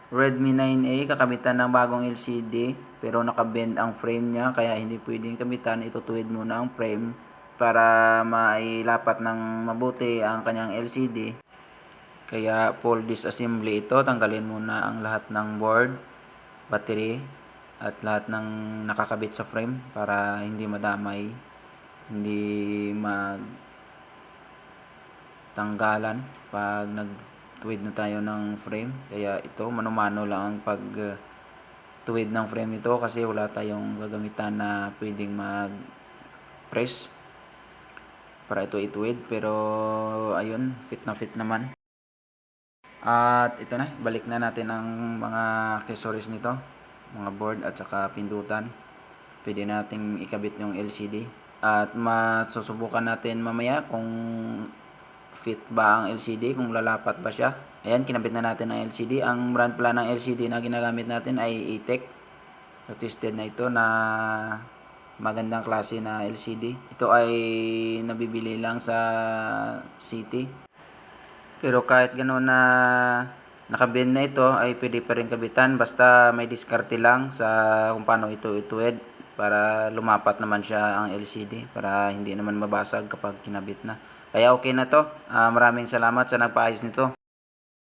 Redmi 9A, kakabitan ng bagong LCD, pero nakabend ang frame niya, kaya hindi pwedeng kabitan. Itutuwid muna ang frame para mailapat ng mabuti ang kanyang LCD. Kaya full disassembly ito. Tanggalin muna ang lahat ng board, battery, at lahat ng nakakabit sa frame para hindi madamay, hindi magtanggalan pag nagtuwid na tayo ng frame. Kaya ito, mano-mano lang ang pagtuwid ng frame ito kasi wala tayong gagamitan na pwedeng mag-press para ito ituwid. Pero ayun, fit na fit naman. At ito na, balik na natin ang mga accessories nito, mga board at saka pindutan. Pwede nating ikabit yung LCD. At masusubukan natin mamaya kung fit ba ang LCD, kung lalapat ba siya. Ayan, kinabit na natin ang LCD. Ang brand pala ng LCD na ginagamit natin ay ATEC. So, tested na ito na magandang klase na LCD. Ito ay nabibili lang sa city. Pero kahit gano'n na nakabend na ito, ay pwede pa rin kabitan basta may diskarte lang sa kung paano ito ituwid para lumapat naman siya ang LCD para hindi naman mabasag kapag kinabit na. Kaya okay na to. Maraming salamat sa nagpaayos nito.